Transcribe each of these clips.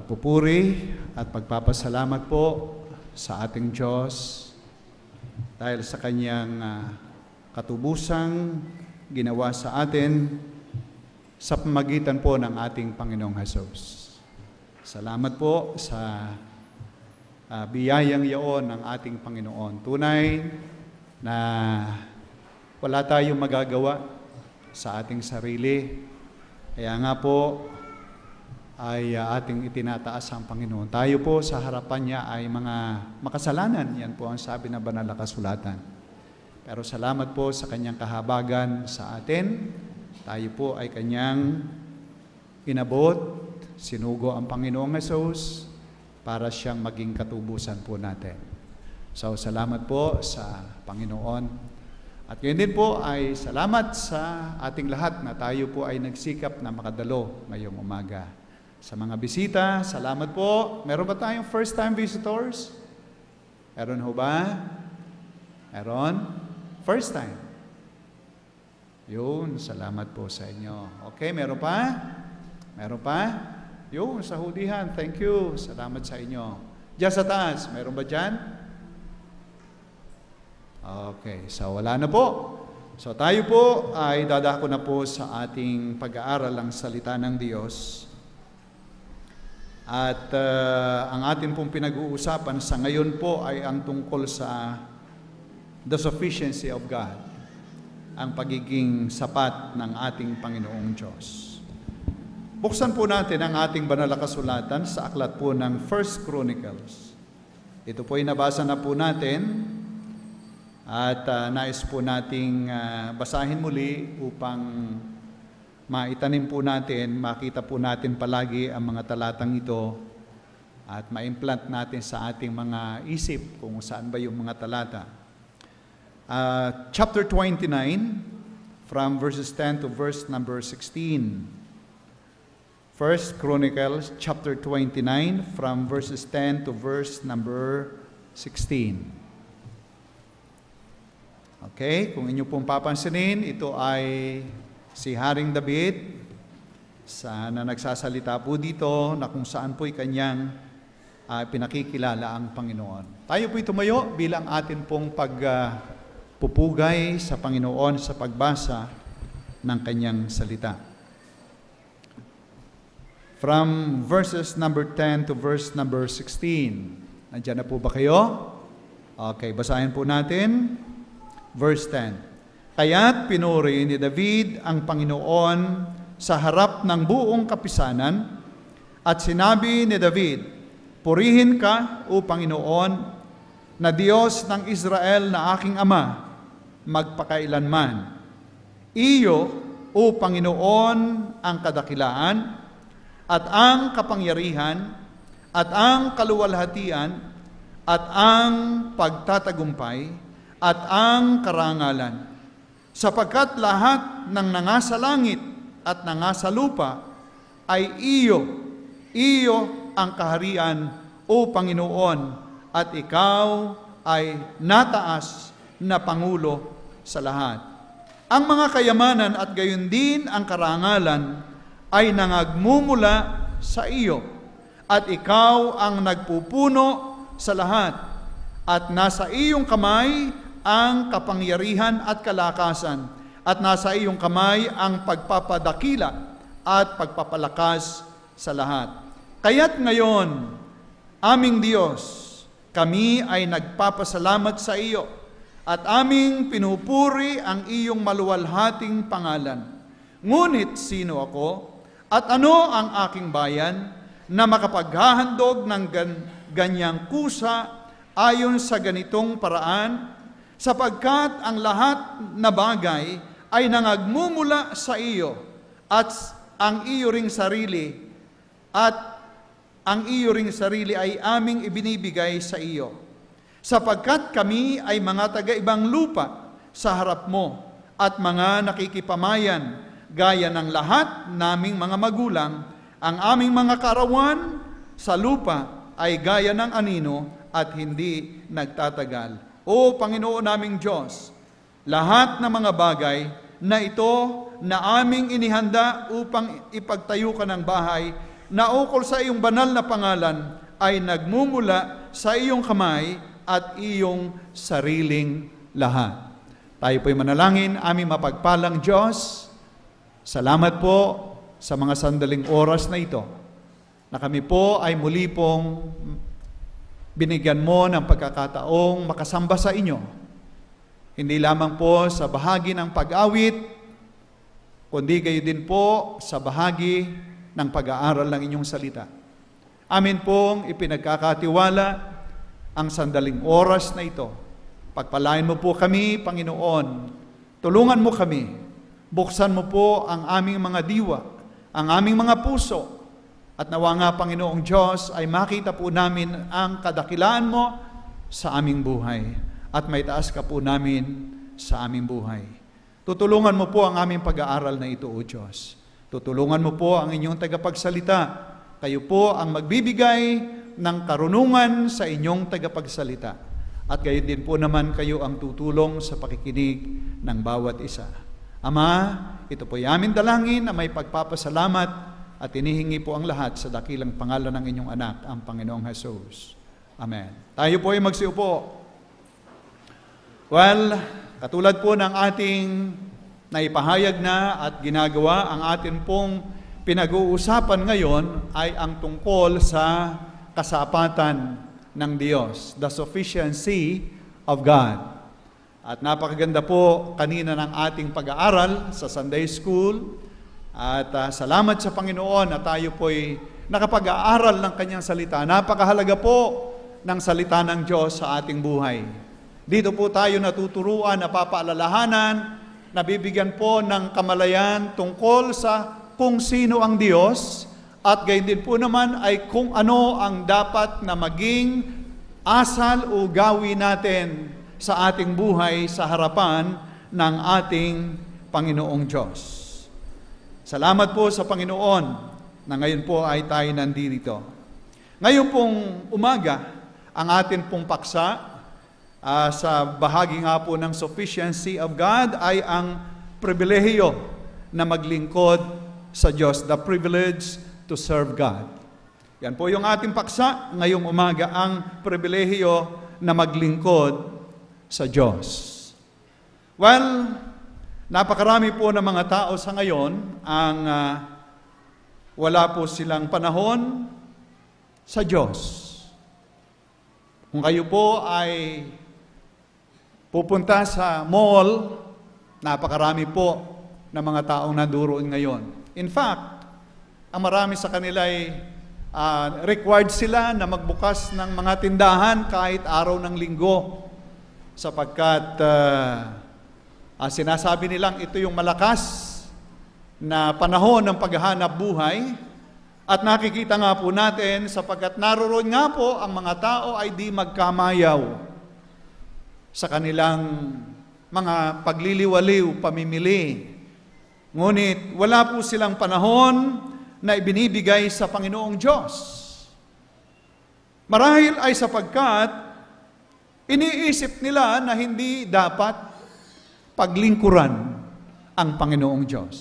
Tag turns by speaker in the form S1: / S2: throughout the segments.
S1: pagpupuri at pagpapasalamat po sa ating Diyos dahil sa Kanyang katubusang ginawa sa atin sa pamagitan po ng ating Panginoong Hesus. Salamat po sa biyayang yaon ng ating Panginoon. Tunay na wala tayong magagawa sa ating sarili. Kaya nga po ay ating itinataas ang Panginoon. Tayo po sa harapan niya ay mga makasalanan. Yan po ang sabi ng banal na kasulatan. Pero salamat po sa kanyang kahabagan sa atin. Tayo po ay kanyang inabot, sinugo ang Panginoong Hesus para siyang maging katubusan po natin. So salamat po sa Panginoon. At ngayon din po ay salamat sa ating lahat na tayo po ay nagsikap na makadalo ngayong umaga. Sa mga bisita, salamat po. Meron ba tayong first-time visitors? Meron ho ba? Meron? First time. Yun, salamat po sa inyo. Okay, meron pa? Meron pa? Yun, sa hudihan. Thank you. Salamat sa inyo. Diyan sa taas, meron ba dyan? Okay, so wala na po. So tayo po ay dadako na po sa ating pag-aaral ng salita ng Diyos. At ang atin pong pinag-uusapan sa ngayon po ay ang tungkol sa the sufficiency of God, ang pagiging sapat ng ating Panginoong Diyos. Buksan po natin ang ating banal na kasulatan sa aklat po ng 1 Chronicles. Ito po ay nabasa na po natin at nais po nating basahin muli upang maitanim po natin, makita po natin palagi ang mga talatang ito at ma-implant natin sa ating mga isip kung saan ba yung mga talata. Chapter 29 from verses 10 to verse number 16. 1 Chronicles chapter 29 from verses 10 to verse number 16. Okay, kung inyo pong papansinin, ito ay si Haring David na nagsasalita po dito na kung saan po'y kanyang pinakikilala ang Panginoon. Tayo po'y tumayo bilang atin pong pagpupugay sa Panginoon sa pagbasa ng kanyang salita. From verses number 10 to verse number 16. Nandiyan na po ba kayo? Okay, basahin po natin. Verse 10. Kaya't pinuri ni David ang Panginoon sa harap ng buong kapisanan at sinabi ni David, "Purihin ka, O Panginoon, na Diyos ng Israel na aking Ama, magpakailanman. Iyo, O Panginoon, ang kadakilaan at ang kapangyarihan at ang kaluwalhatian at ang pagtatagumpay at ang karangalan. Sapagkat lahat ng nangasa langit at nangasa lupa ay iyo ang kaharian, O Panginoon, at ikaw ay nataas na Pangulo sa lahat. Ang mga kayamanan at gayon din ang karangalan ay nangagmumula sa iyo, at ikaw ang nagpupuno sa lahat, at nasa iyong kamay ang kapangyarihan at kalakasan, at nasa iyong kamay ang pagpapadakila at pagpapalakas sa lahat. Kaya't ngayon, aming Diyos, kami ay nagpapasalamat sa iyo at aming pinupuri ang iyong maluwalhating pangalan. Ngunit sino ako at ano ang aking bayan na makapaghahandog ng ganyang kusa ayon sa ganitong paraan, sapagkat ang lahat na bagay ay nangagmumula sa iyo at ang iyo ring sarili ay aming ibinibigay sa iyo. Sapagkat kami ay mga taga-ibang lupa sa harap mo at mga nakikipamayan gaya ng lahat naming mga magulang, ang aming mga kaarawan sa lupa ay gaya ng anino at hindi nagtatagal. O Panginoon naming Diyos, lahat ng mga bagay na ito na aming inihanda upang ipagtayo ka ng bahay na ukol sa iyong banal na pangalan ay nagmumula sa iyong kamay at iyong sariling lahat. Tayo po'y manalangin, aming mapagpalang Diyos. Salamat po sa mga sandaling oras na ito, na kami po ay muli pong binigyan mo ng pagkakataong makasamba sa inyo. Hindi lamang po sa bahagi ng pag-awit, kundi kayo din po sa bahagi ng pag-aaral ng inyong salita. Amin pong ipinagkakatiwala ang sandaling oras na ito. Pagpalain mo po kami, Panginoon. Tulungan mo kami. Buksan mo po ang aming mga diwa, ang aming mga puso. At nawa nga, Panginoong Diyos, ay makita po namin ang kadakilaan mo sa aming buhay. At may taas ka po namin sa aming buhay. Tutulungan mo po ang aming pag-aaral na ito, O Diyos. Tutulungan mo po ang inyong tagapagsalita. Kayo po ang magbibigay ng karunungan sa inyong tagapagsalita. At gayon din po naman kayo ang tutulong sa pakikinig ng bawat isa. Ama, ito po ay aming dalangin na may pagpapasalamat at inihingi po ang lahat sa dakilang pangalan ng inyong anak, ang Panginoong Jesus. Amen. Tayo po ay magsiupo. Well, katulad po ng ating naipahayag na at ginagawa, ang atin pong pinag-uusapan ngayon ay ang tungkol sa kasapatan ng Diyos, the sufficiency of God. At napakaganda po kanina ng ating pag-aaral sa Sunday School. At salamat sa Panginoon na tayo po'y nakapag-aaral ng Kanyang salita. Napakahalaga po ng salita ng Diyos sa ating buhay. Dito po tayo natuturuan, napapaalalahanan, nabibigyan po ng kamalayan tungkol sa kung sino ang Diyos, at gayon din po naman ay kung ano ang dapat na maging asal o gawin natin sa ating buhay sa harapan ng ating Panginoong Diyos. Salamat po sa Panginoon na ngayon po ay tayo nandito. Ngayon pong umaga, ang atin pong paksa sa bahagi nga po ng sufficiency of God ay ang pribilehiyo na maglingkod sa Diyos, the privilege to serve God. Yan po yung ating paksa ngayong umaga, ang pribilehiyo na maglingkod sa Diyos. Well, napakarami po ng mga tao sa ngayon ang wala po silang panahon sa Diyos. Kung kayo po ay pupunta sa mall, napakarami po ng mga taong nanduroon ngayon. In fact, ang marami sa kanila ay required sila na magbukas ng mga tindahan kahit araw ng linggo sapagkat sinasabi nilang ito yung malakas na panahon ng paghahanap buhay at nakikita nga po natin sapagkat naroon nga po ang mga tao ay di magkamayaw sa kanilang mga pagliliwaliw, pamimili. Ngunit wala po silang panahon na ibinibigay sa Panginoong Diyos. Marahil ay sapagkat iniisip nila na hindi dapat paglingkuran ang Panginoong Diyos.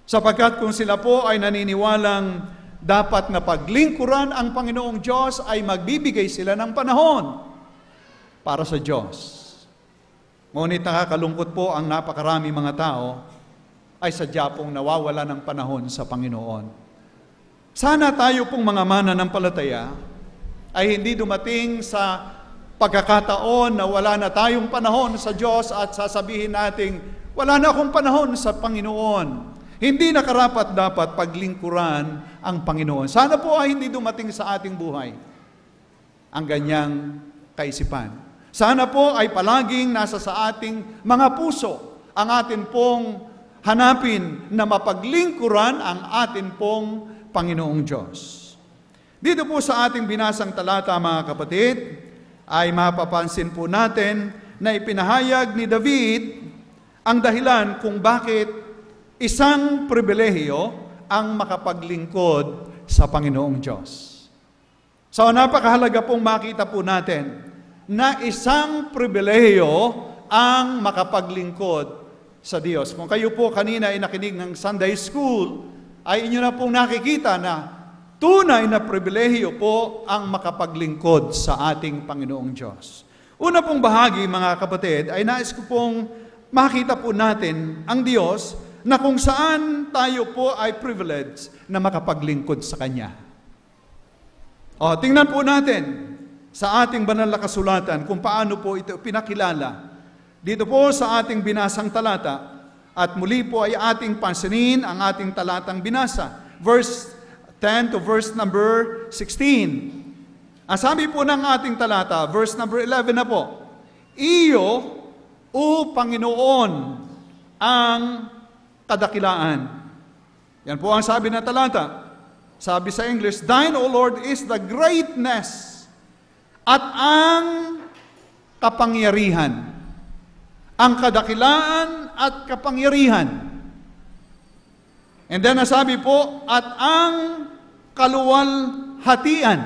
S1: Sapagkat kung sila po ay naniniwalang dapat na paglingkuran ang Panginoong Diyos, ay magbibigay sila ng panahon para sa Diyos. Ngunit nakakalungkot po ang napakarami mga tao ay sadya pong nawawala ng panahon sa Panginoon. Sana tayo pong mga mananampalataya ay hindi dumating sa pagkakataon na wala na tayong panahon sa Diyos at sasabihin nating, wala na akong panahon sa Panginoon. Hindi na karapat-dapat paglingkuran ang Panginoon. Sana po ay hindi dumating sa ating buhay ang ganyang kaisipan. Sana po ay palaging nasa sa ating mga puso ang atin pong hanapin na mapaglingkuran ang atin pong Panginoong Diyos. Dito po sa ating binasang talata, mga kapatid, ay mapapansin po natin na ipinahayag ni David ang dahilan kung bakit isang pribilehiyo ang makapaglingkod sa Panginoong Diyos. So napakahalaga pong makita po natin na isang pribilehiyo ang makapaglingkod sa Diyos. Kung kayo po kanina ay nakinig ng Sunday School, ay inyo na pong nakikita na tunay na pribilehiyo po ang makapaglingkod sa ating Panginoong Diyos. Una pong bahagi, mga kapatid, ay nais ko pong makita po natin ang Diyos na kung saan tayo po ay privileged na makapaglingkod sa Kanya. Tingnan po natin sa ating banal na kasulatan kung paano po ito pinakilala. Dito po sa ating binasang talata, at muli po ay ating pansinin ang ating talatang binasa. Verse 10 to verse number 16. Ang sabi po ng ating talata, verse number 11 na po, Iyo, O Panginoon, ang kadakilaan. Yan po ang sabi ng talata. Sabi sa English, Thine, O Lord, is the greatness at ang kapangyarihan. Ang kadakilaan at kapangyarihan. And then nasabi po, at ang kaluwalhatian,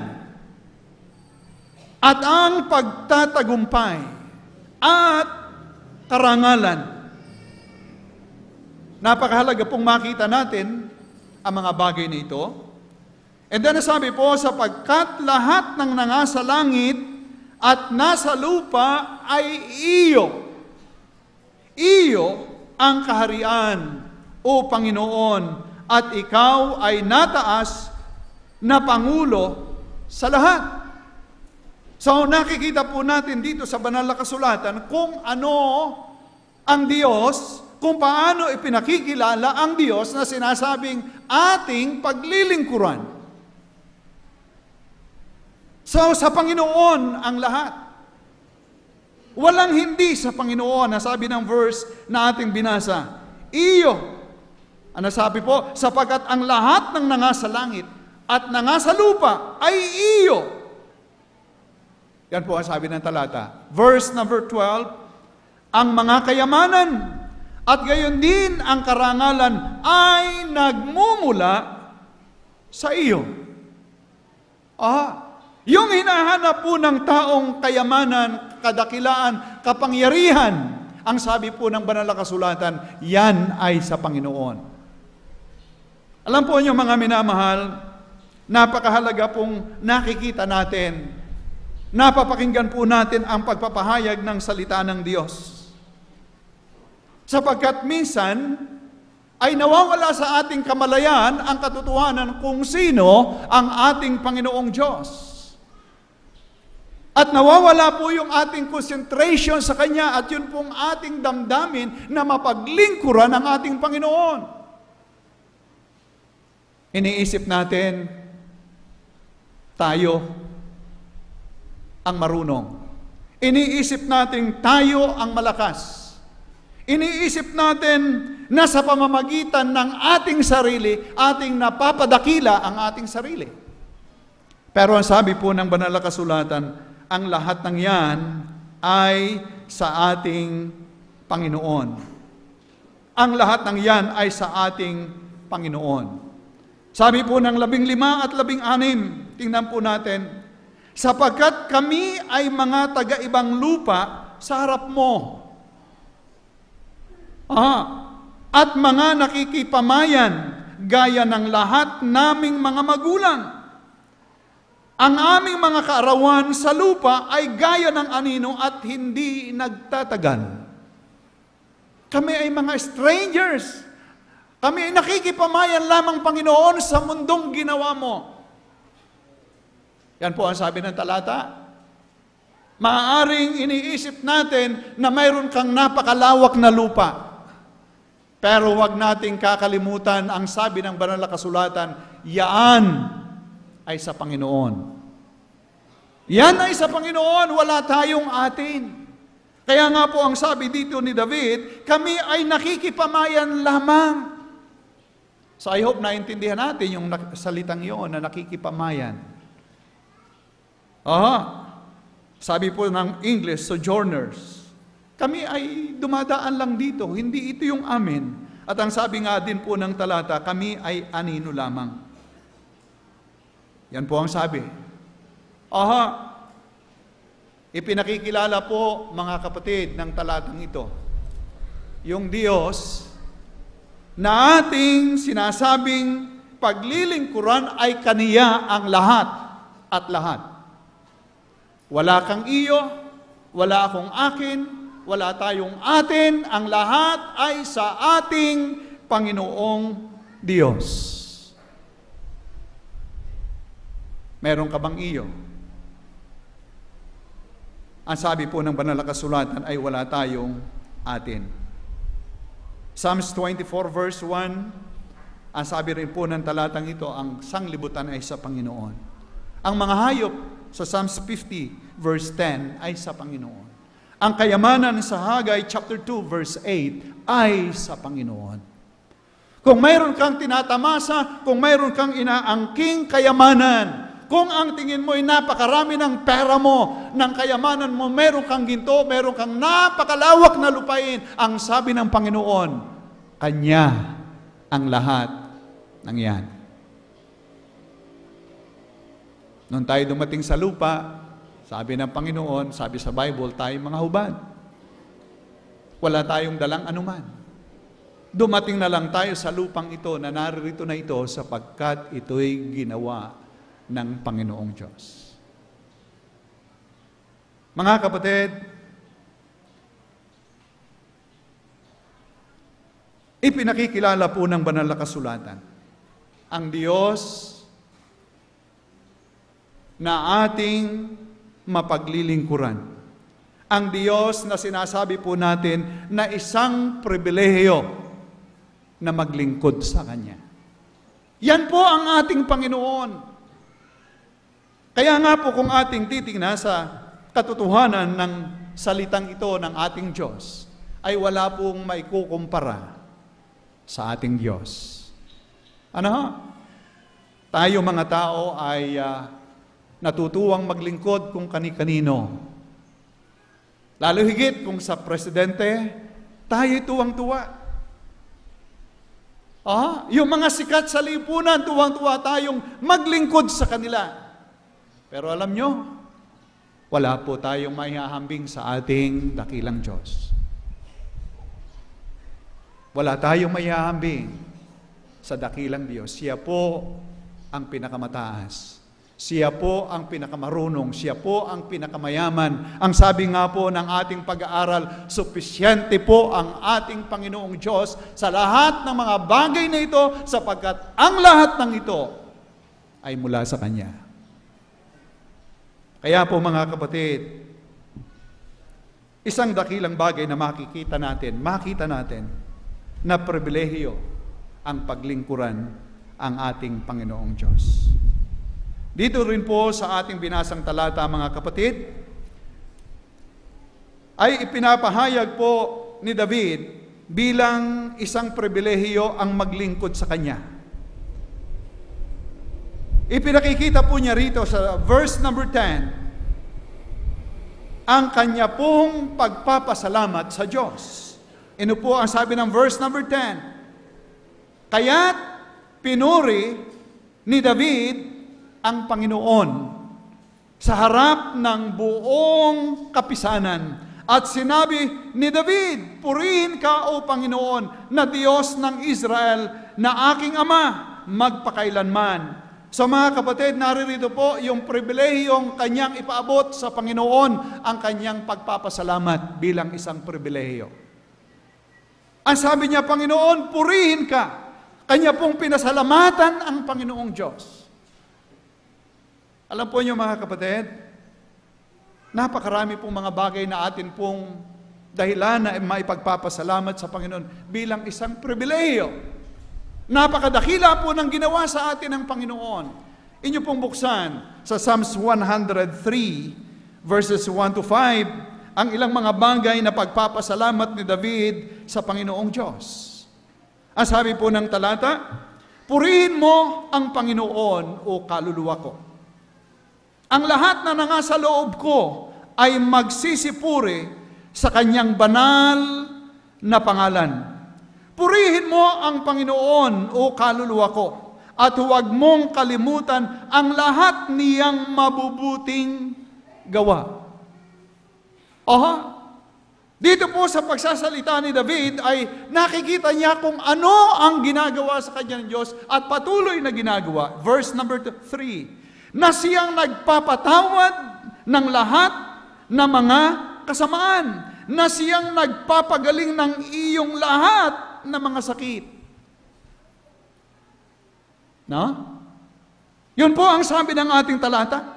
S1: at ang pagtatagumpay, at karangalan. Napakahalaga pong makita natin ang mga bagay na ito. And then nasabi po, sapagkat lahat ng nangasa langit at nasa lupa ay iyo. Iyo ang kaharian, O Panginoon, at ikaw ay nataas na Pangulo sa lahat. So nakikita po natin dito sa banal na kasulatan kung ano ang Diyos, kung paano ipinakikilala ang Diyos na sinasabing ating paglilingkuran. So sa Panginoon ang lahat. Walang hindi sa Panginoon, nasabi ng verse na ating binasa. Iyo, ano sabi po? Sapagkat ang lahat ng nangasa langit at nangasa lupa ay iyo. Yan po ang sabi ng talata. Verse number 12, ang mga kayamanan at gayon din ang karangalan ay nagmumula sa iyo. Yung hinahanap po ng taong kayamanan, kadakilaan, kapangyarihan, ang sabi po ng banal na kasulatan, yan ay sa Panginoon. Alam po niyo mga minamahal, napakahalaga pong nakikita natin, napapakinggan po natin ang pagpapahayag ng salita ng Diyos. Sapagkat minsan, ay nawawala sa ating kamalayan ang katotohanan kung sino ang ating Panginoong Diyos. At nawawala po yung ating concentration sa Kanya at yun pong ating damdamin na mapaglingkuran ng ating Panginoon. Iniisip natin, tayo ang marunong. Iniisip natin, tayo ang malakas. Iniisip natin na sa pamamagitan ng ating sarili, ating napapadakila ang ating sarili. Pero ang sabi po ng banal na kasulatan, ang lahat ng yan ay sa ating Panginoon. Ang lahat ng yan ay sa ating Panginoon. Sabi po ng 15 at 16, tingnan po natin, sapagkat kami ay mga taga-ibang lupa sa harap mo. At mga nakikipamayan gaya ng lahat naming mga magulang. Ang aming mga kaarawan sa lupa ay gaya ng anino at hindi nagtatagal. Kami ay mga strangers. Kami ay nakikipamayan lamang, Panginoon, sa mundong ginawa mo. Yan po ang sabi ng talata. Maaaring iniisip natin na mayroon kang napakalawak na lupa. Pero wag nating kakalimutan ang sabi ng banal na kasulatan, yaan ay sa Panginoon. Yan ay sa Panginoon, wala tayong atin. Kaya nga po ang sabi dito ni David, kami ay nakikipamayan lamang. So I hope naintindihan natin yung salitang yun na nakikipamayan. Sabi po ng English, sojourners. Kami ay dumadaan lang dito, hindi ito yung amin. At ang sabi nga din po ng talata, kami ay anino lamang. Yan po ang sabi. Ipinakikilala po, mga kapatid, ng talatang ito. Yung Diyos na ating sinasabing paglilingkuran ay kaniya ang lahat at lahat. Wala kang iyo, wala akong akin, wala tayong atin, ang lahat ay sa ating Panginoong Diyos. Meron ka bang iyo? Ang sabi po ng banal na kasulatan ay wala tayong atin. Psalms 24 verse 1, ang sabi rin po ng talatang ito, ang sanglibutan ay sa Panginoon. Ang mga hayop sa Psalms 50 verse 10 ay sa Panginoon. Ang kayamanan sa Haggai chapter 2 verse 8 ay sa Panginoon. Kung mayroon kang tinatamasa, kung mayroon kang inaangking kayamanan, kung ang tingin mo ay napakarami ng pera mo, ng kayamanan mo, meron kang ginto, meron kang napakalawak na lupain, ang sabi ng Panginoon, Kanya ang lahat ng yan. Noon tayo dumating sa lupa, sabi ng Panginoon, sabi sa Bible, tayo mga hubad. Wala tayong dalang anuman. Dumating na lang tayo sa lupang ito na naririto na ito sapagkat ito'y ginawa ng Panginoong Diyos. Mga kapatid, ipinakikilala po ng banal na kasulatan ang Diyos na ating mapaglilingkuran. Ang Diyos na sinasabi po natin na isang pribilehiyo na maglingkod sa Kanya. Yan po ang ating Panginoon. Kaya nga po kung ating titingnan sa katotohanan ng salitang ito ng ating Diyos, ay wala pong maikukumpara sa ating Diyos. Ano? Tayo mga tao ay natutuwang maglingkod kung kani-kanino. Lalo higit kung sa presidente, tayo tuwang-tuwa. Yung mga sikat sa lipunan, tuwang-tuwa tayong maglingkod sa kanila. Pero alam nyo, wala po tayong maihahambing sa ating dakilang Diyos. Wala tayong maihahambing sa dakilang Diyos. Siya po ang pinakamataas. Siya po ang pinakamarunong. Siya po ang pinakamayaman. Ang sabi nga po ng ating pag-aaral, supisyente po ang ating Panginoong Diyos sa lahat ng mga bagay na ito sapagkat ang lahat ng ito ay mula sa Kanya. Kaya po mga kapatid, isang dakilang bagay na makita natin na pribilehiyo ang paglingkuran ang ating Panginoong Diyos. Dito rin po sa ating binasang talata mga kapatid, ay ipinapahayag po ni David bilang isang pribilehiyo ang maglingkod sa Kanya. Ipinakikita po niya rito sa verse number 10, ang kanya pong pagpapasalamat sa Diyos. Ino po ang sabi ng verse number 10, kaya't pinuri ni David ang Panginoon sa harap ng buong kapisanan. At sinabi ni David, purihin ka o Panginoon na Diyos ng Israel na aking Ama magpakailanman. So mga kapatid, naririto po yung pribilehiyong kanyang ipaabot sa Panginoon, ang kanyang pagpapasalamat bilang isang pribilehiyo. Ang sabi niya, Panginoon, purihin ka. Kanya pong pinasalamatan ang Panginoong Diyos. Alam po niyo mga kapatid, napakarami pong mga bagay na atin pong dahilan na maipagpapasalamat sa Panginoon bilang isang pribilehiyo. Napakadakila po ng ginawa sa atin ng Panginoon. Inyo pong buksan sa Psalms 103 verses 1 to 5 ang ilang mga bagay na pagpapasalamat ni David sa Panginoong Diyos. Ang sabi po ng talata, purihin mo ang Panginoon o kaluluwa ko. Ang lahat na nangasa loob ko ay magsisipuri sa kanyang banal na pangalan. Purihin mo ang Panginoon o kaluluwa ko, at huwag mong kalimutan ang lahat niyang mabubuting gawa. Dito po sa pagsasalita ni David ay nakikita niya kung ano ang ginagawa sa kanya ng Diyos at patuloy na ginagawa. Verse number 3, na siyang nagpapatawad ng lahat ng mga kasamaan, na siyang nagpapagaling ng iyong lahat ng mga sakit. No? Yun po ang sabi ng ating talata.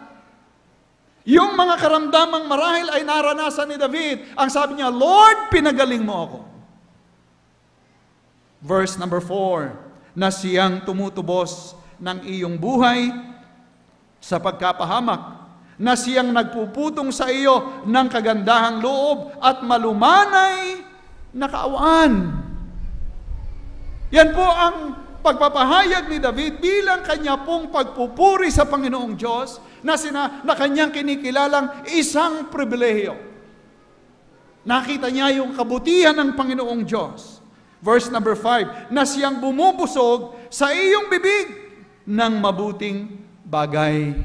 S1: Yung mga karamdamang marahil ay naranasan ni David. Ang sabi niya, Lord, pinagaling mo ako. Verse number 4, na siyang tumutubos ng iyong buhay sa pagkapahamak, na siyang nagpuputong sa iyo ng kagandahang loob at malumanay na kaawaan. Yan po ang pagpapahayag ni David bilang kanya pong pagpupuri sa Panginoong Diyos na kanyang kinikilalang isang pribilehiyo. Nakita niya yung kabutihan ng Panginoong Diyos. Verse number 5, na siyang bumubusog sa iyong bibig ng mabuting bagay.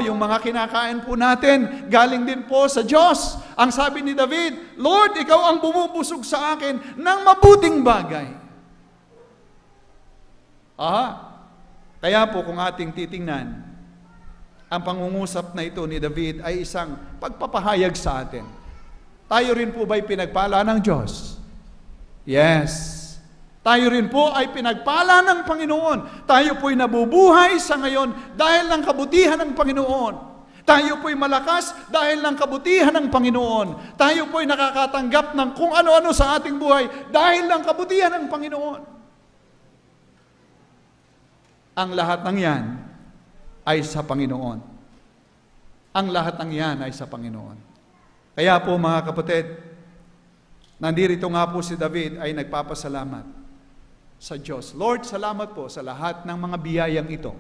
S1: Yung mga kinakain po natin, galing din po sa Diyos. Ang sabi ni David, Lord, ikaw ang bumubusog sa akin ng mabuting bagay. Kaya po kung ating titingnan, ang pangungusap na ito ni David ay isang pagpapahayag sa atin. Tayo rin po ba'y pinagpala ng Diyos? Yes. Tayo rin po ay pinagpala ng Panginoon. Tayo po'y nabubuhay sa ngayon dahil ng kabutihan ng Panginoon. Tayo po'y malakas dahil ng kabutihan ng Panginoon. Tayo po'y nakakatanggap ng kung ano-ano sa ating buhay dahil ng kabutihan ng Panginoon. Ang lahat ng yan ay sa Panginoon. Ang lahat ng yan ay sa Panginoon. Kaya po mga kapatid, nandirito nga po si David ay nagpapasalamat sa Diyos. Lord, salamat po sa lahat ng mga biyayang ito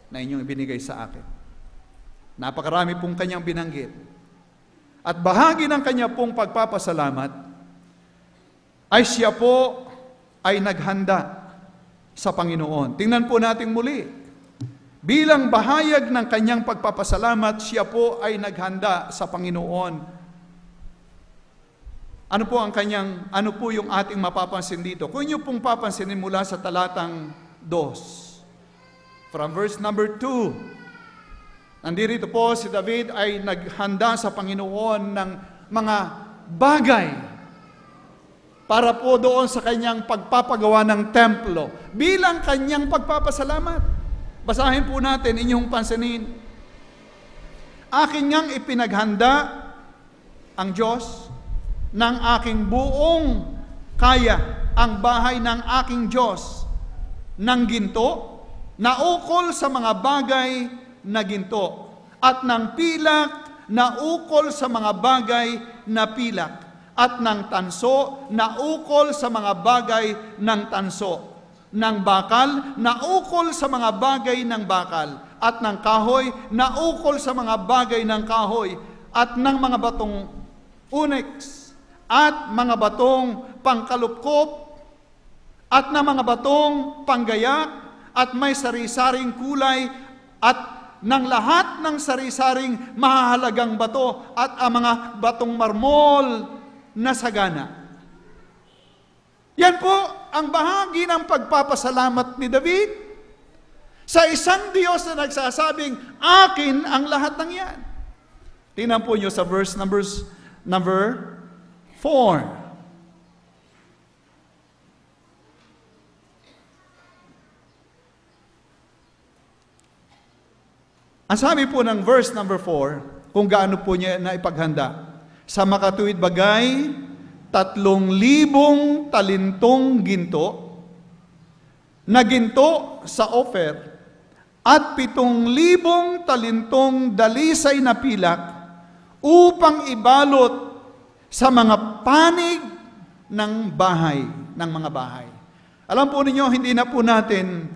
S1: na inyong ibinigay sa akin. Napakarami pong kanyang binanggit. At bahagi ng kanya pong pagpapasalamat ay siya po ay naghanda sa Panginoon. Tingnan po natin muli. Bilang bahayag ng kanyang pagpapasalamat, siya po ay naghanda sa Panginoon. Ano po yung ating mapapansin dito? Kung inyo pong papansinin mula sa talatang 2, from verse number 2, nandito po si David ay naghanda sa Panginoon ng mga bagay para po doon sa kanyang pagpapagawa ng templo bilang kanyang pagpapasalamat. Basahin po natin, inyong pansinin. Akin ngang ipinaghanda ang Diyos ng aking buong kaya ang bahay ng aking Diyos ng ginto, na ukol sa mga bagay na ginto, at ng pilak na ukol sa mga bagay na pilak, at ng tanso na ukol sa mga bagay ng tanso, ng bakal na ukol sa mga bagay ng bakal, at ng kahoy na ukol sa mga bagay ng kahoy, at ng mga batong onyx, at mga batong pangkalupkop, at ng mga batong panggayak, at may sari-saring kulay, at ng lahat ng sari-saring mahahalagang bato, at ang mga batong marmol na sagana. Yan po ang bahagi ng pagpapasalamat ni David sa isang Diyos na nagsasabing, akin ang lahat ng yan. Tingnan po nyo sa verse number 4. Ang sabi po ng verse number 4, kung gaano po niya na ipaghanda, sa makatuwid bagay, 3,000 talintong ginto, na ginto sa Ophir, at 7,000 talintong dalisay na pilak, upang ibalot sa mga panig ng bahay, ng mga bahay. Alam po ninyo, hindi na po natin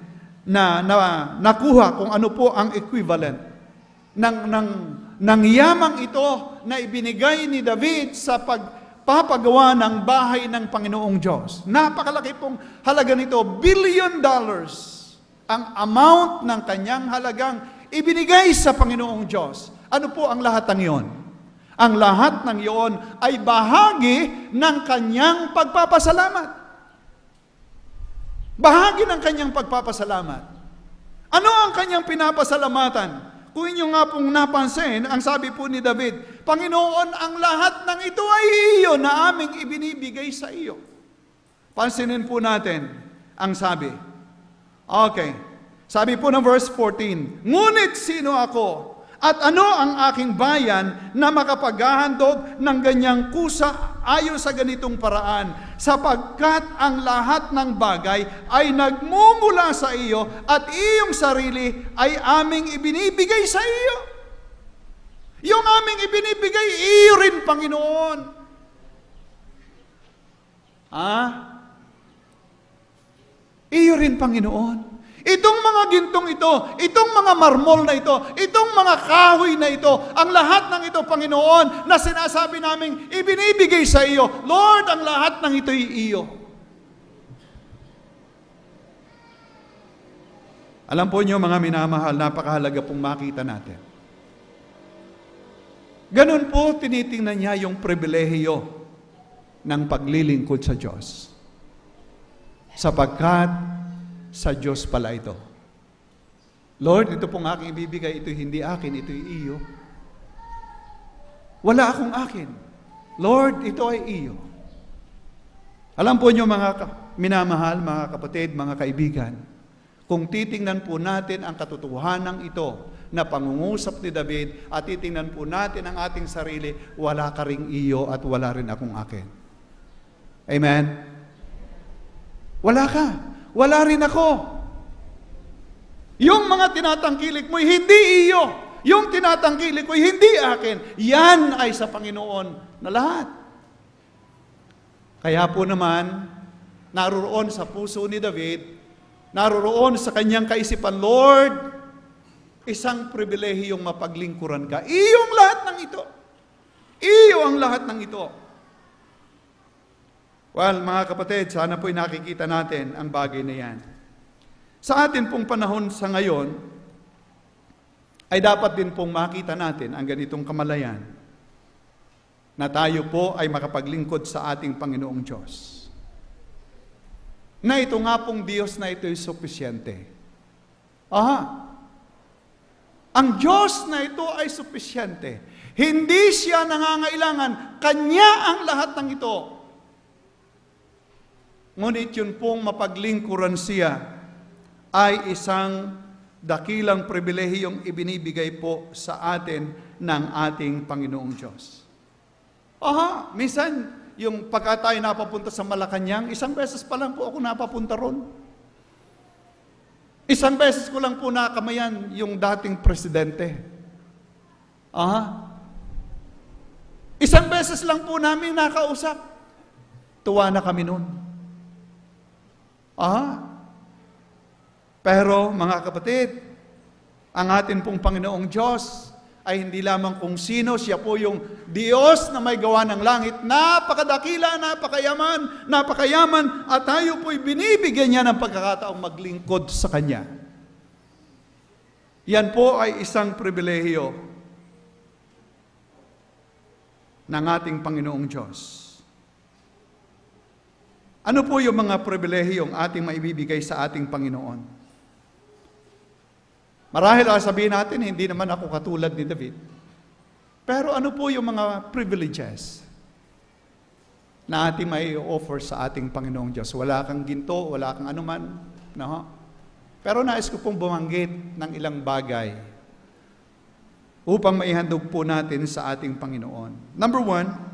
S1: nakuha kung ano po ang equivalent ng yamang ito na ibinigay ni David sa pagpapagawa ng bahay ng Panginoong Diyos. Napakalaki pong halaga nito, $1 billion ang amount ng kanyang halagang ibinigay sa Panginoong Diyos. Ano po ang lahat ng iyon? Ang lahat ng iyon ay bahagi ng kanyang pagpapasalamat. Bahagi ng kanyang pagpapasalamat. Ano ang kanyang pinapasalamatan? Kung inyo nga pong napansin, ang sabi po ni David, Panginoon, ang lahat ng ito ay iyo na aming ibinibigay sa iyo. Pansinin po natin ang sabi. Okay. Sabi po ng verse 14, ngunit sino ako at ano ang aking bayan na makapaghahandog ng ganyang kusa ayon sa ganitong paraan, sapagkat ang lahat ng bagay ay nagmumula sa iyo at iyong sarili ay aming ibinibigay sa iyo. Yung aming ibinibigay, iyo rin, Panginoon. Iyo rin, Panginoon. Itong mga gintong ito, itong mga marmol na ito, itong mga kahoy na ito, ang lahat ng ito, Panginoon, na sinasabi namin, ibinibigay sa iyo. Lord, ang lahat ng ito ay iyo. Alam po niyo, mga minamahal, napakahalaga pong makita natin. Ganun po, tinitingnan niya yung pribilehiyo ng paglilingkod sa Diyos. Sapagkat sa Diyos pala ito. Lord, ito pong aking ibibigay, ito hindi akin, ito iyo. Wala akong akin. Lord, ito ay iyo. Alam po niyo, mga minamahal, mga kapatid, mga kaibigan, kung titingnan po natin ang katotohanan ito na pangungusap ni David at titingnan po natin ang ating sarili, wala ka ring iyo at wala rin akong akin. Amen? Wala ka. Wala rin ako. Yung mga tinatangkilik mo, hindi iyo. Yung tinatangkilik ko, hindi akin. Yan ay sa Panginoon na lahat. Kaya po naman, naroon sa puso ni David, naroon sa kanyang kaisipan, Lord, isang pribilehiyong mapaglingkuran ka. Iyong lahat ng ito. Iyo ang lahat ng ito. Well, mga kapatid, sana po'y nakikita natin ang bagay na yan. Sa atin pong panahon sa ngayon, ay dapat din pong makita natin ang ganitong kamalayan na tayo po ay makapaglingkod sa ating Panginoong Diyos. Na ito nga pong Diyos na ito ay supisyente. Ang Diyos na ito ay supisyente. Hindi siya nangangailangan. Kanya ang lahat ng ito. Ngunit yun pong mapaglingkuran siya ay isang dakilang pribilehiyong ibinibigay po sa atin ng ating Panginoong Diyos. Minsan, yung pagka tayo napapunta sa Malacanang, isang beses pa lang po ako napapunta ron. Isang beses ko lang po nakamayan yung dating presidente. Isang beses lang po namin nakausap. Tuwa na kami nun. Pero mga kapatid, ang atin pong Panginoong Diyos ay hindi lamang kung sino, siya po yung Diyos na may gawa ng langit. Napakadakila, napakayaman, at tayo po'y binibigyan niya ng pagkakataong maglingkod sa Kanya. Yan po ay isang pribilehiyo ng ating Panginoong Diyos. Ano po yung mga pribilehiyong ating maibibigay sa ating Panginoon? Marahil sabihin natin, hindi naman ako katulad ni David. Pero ano po yung mga privileges na ating may offer sa ating Panginoong Diyos? Wala kang ginto, wala kang anuman. No? Pero nais ko pong bumanggit ng ilang bagay upang maihandog po natin sa ating Panginoon. Number 1,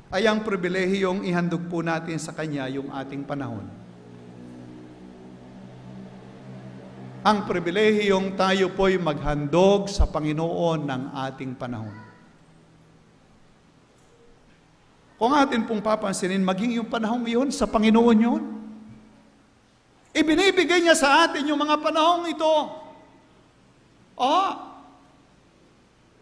S1: ay ang pribilehiyong ihandog po natin sa Kanya yung ating panahon. Ang pribilehiyong tayo po'y maghandog sa Panginoon ng ating panahon. Kung atin pong papansinin, maging yung panahon yun sa Panginoon yun. Ibinibigay niya sa atin yung mga panahong ito.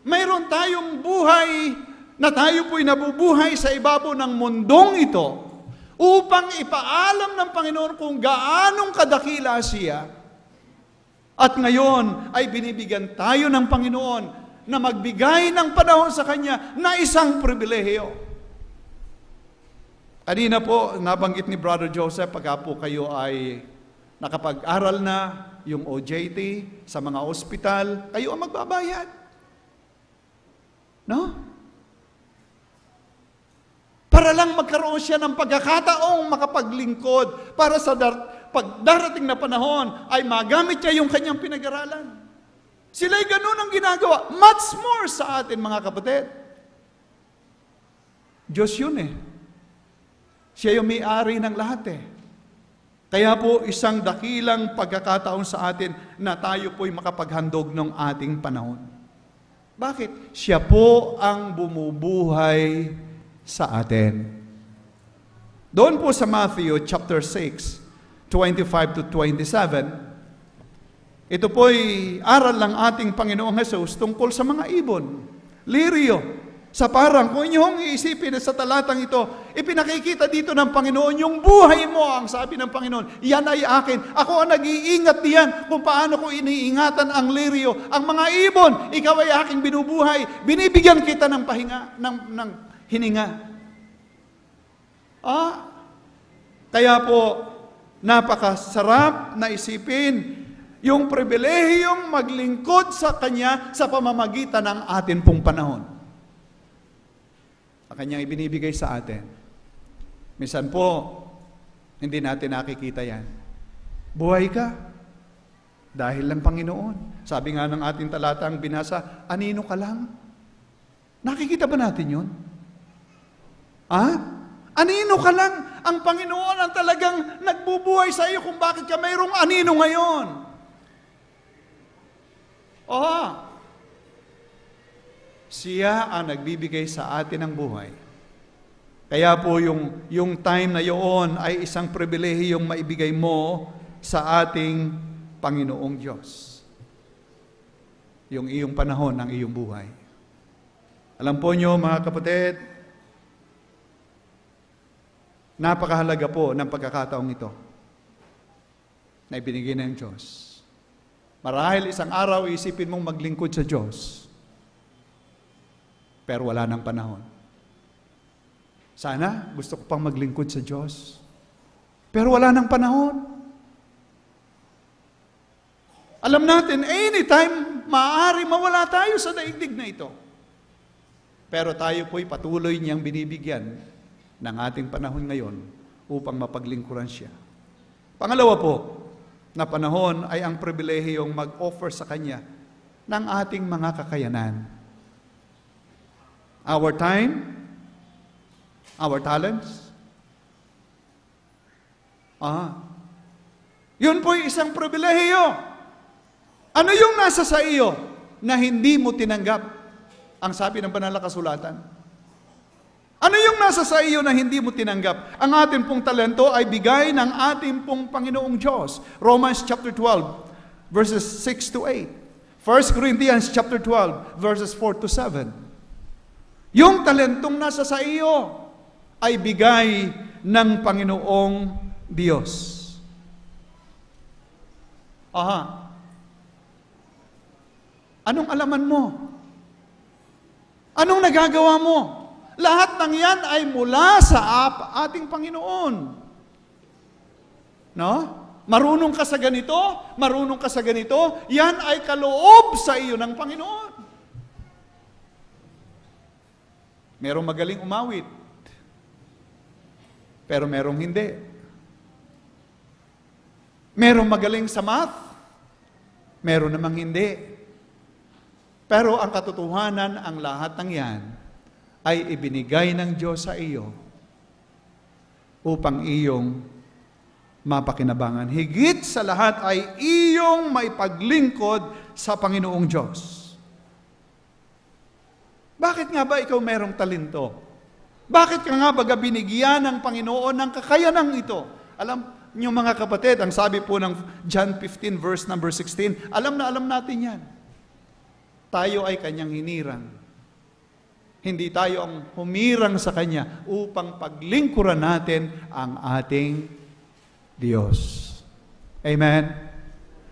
S1: Mayroon tayong buhay na tayo po'y nabubuhay sa ibabaw ng mundong ito upang ipaalam ng Panginoon kung gaanong kadakila siya. At ngayon ay binibigyan tayo ng Panginoon na magbigay ng panahon sa Kanya na isang pribilehiyo. Kanina po, nabanggit ni Brother Joseph, pagka po kayo ay nakapag-aral na yung OJT sa mga ospital, kayo ang magbabayad. No? Para lang magkaroon siya ng pagkakataong makapaglingkod para sa pag darating na panahon ay magamit niya yung kanyang pinag-aralan. Sila'y ganun ang ginagawa. Much more sa atin, mga kapatid. Diyos yun eh. Siya yung may-ari ng lahat eh. Kaya po, isang dakilang pagkakataon sa atin na tayo po'y makapaghandog ng ating panahon. Bakit? Siya po ang bumubuhay sa atin. Doon po sa Matthew chapter 6, 25 to 27, ito po'y aral ng ating Panginoong Hesus tungkol sa mga ibon. Lirio. Sa parang, kung inyong iisipin sa talatang ito, ipinakikita dito ng Panginoon, yung buhay mo, ang sabi ng Panginoon, yan ay akin. Ako ang nag-iingat diyan kung paano ko iniingatan ang lirio. Ang mga ibon, ikaw ay aking binubuhay. Binibigyan kita ng pahinga, ng hininga. Kaya po, napakasarap na isipin yung pribilehiyong maglingkod sa Kanya sa pamamagitan ng atin pong panahon. Ang Kanyang ibinibigay sa atin. Minsan po, hindi natin nakikita yan. Buhay ka dahil lang Panginoon. Sabi nga ng ating talatang binasa, anino ka lang? Nakikita ba natin yun? Anino ka lang? Ang Panginoon ang talagang nagbubuhay sa iyo kung bakit ka mayroong anino ngayon. Siya ang nagbibigay sa atin ng buhay. Kaya po yung time na yun ay isang pribilehiyong maibigay mo sa ating Panginoong Diyos. Yung iyong panahon ng iyong buhay. Alam po nyo, mga kapatid, napakahalaga po ng pagkakataong ito na ibinigay ng Diyos. Marahil isang araw, isipin mong maglingkod sa Diyos. Pero wala nang panahon. Sana, gusto ko pang maglingkod sa Diyos. Pero wala nang panahon. Alam natin, anytime, maaari mawala tayo sa daigdig na ito. Pero tayo po'y patuloy niyang binibigyan ng ating panahon ngayon upang mapaglingkuran siya. Pangalawa po, na panahon ay ang pribilehiyong mag-offer sa Kanya ng ating mga kakayanan. Our time, our talents. Yun po'y isang pribilehiyo. Ano yung nasa sa iyo na hindi mo tinanggap? Ang sabi ng banal na kasulatan. Ano yung nasa sa iyo na hindi mo tinanggap? Ang ating pong talento ay bigay ng ating pong Panginoong Diyos. Romans chapter 12, verses 6 to 8. 1 Corinthians chapter 12, verses 4 to 7. Yung talentong nasa sa iyo ay bigay ng Panginoong Diyos. Anong alaman mo? Anong nagagawa mo? Lahat ng yan ay mula sa ating Panginoon. No? Marunong ka sa ganito, marunong ka sa ganito, yan ay kaloob sa iyo ng Panginoon. Merong magaling umawit, pero merong hindi. Merong magaling sa math, meron namang hindi. Pero ang katotohanan, ang lahat ng yan, ay ibinigay ng Diyos sa iyo upang iyong mapakinabangan. Higit sa lahat ay iyong maipaglingkod sa Panginoong Diyos. Bakit nga ba ikaw merong talento? Bakit ka nga ba binigyan ng Panginoon ng kakayanang ito? Alam niyo mga kapatid, ang sabi po ng John 15 verse number 16, alam na alam natin yan. Tayo ay kanyang hinirang. Hindi tayo ang humirang sa Kanya upang paglingkuran natin ang ating Diyos. Amen?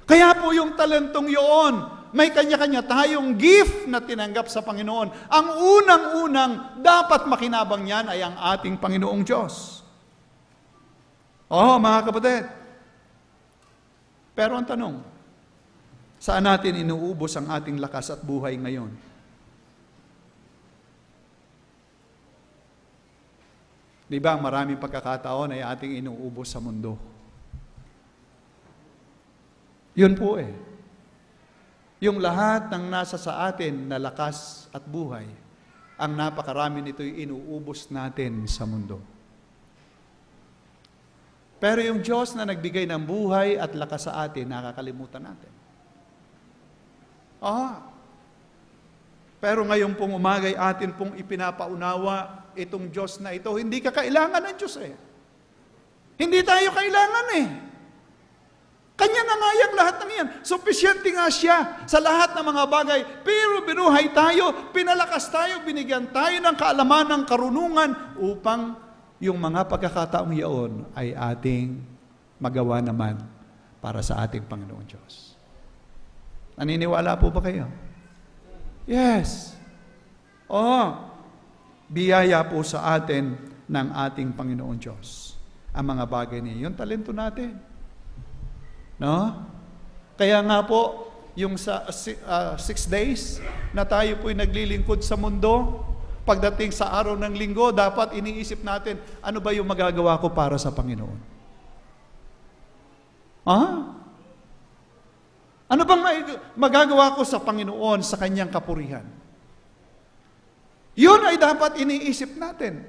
S1: Kaya po yung talentong yun, may kanya-kanya tayong gift na tinanggap sa Panginoon. Ang unang-unang dapat makinabang niyan ay ang ating Panginoong Diyos. Mga kapatid. Pero ang tanong, saan natin inuubos ang ating lakas at buhay ngayon? Di ba, maraming pagkakataon ay ating inuubos sa mundo. Yun po Yung lahat ng nasa sa atin na lakas at buhay, ang napakarami nito'y inuubos natin sa mundo. Pero yung Diyos na nagbigay ng buhay at lakas sa atin, nakakalimutan natin. Pero ngayon pong umagay atin pong ipinapaunawa itong Diyos na ito, hindi ka kailangan ng Diyos Hindi tayo kailangan Kanya na nga yung lahat ng yan. Sufficiente nga siya sa lahat ng mga bagay. Pero binuhay tayo, pinalakas tayo, binigyan tayo ng kaalaman, ng karunungan upang yung mga pagkakataong iyon ay ating magawa naman para sa ating Panginoon Diyos. Naniniwala po ba kayo? Yes. Biyaya po sa atin ng ating Panginoon Diyos ang mga bagay niya. Yung talento natin. No? Kaya nga po, yung sa 6 days na tayo po'y naglilingkod sa mundo, pagdating sa araw ng linggo, dapat iniisip natin, ano ba yung magagawa ko para sa Panginoon? Ano bang magagawa ko sa Panginoon sa Kanyang kapurihan? Yun ay dapat iniisip natin.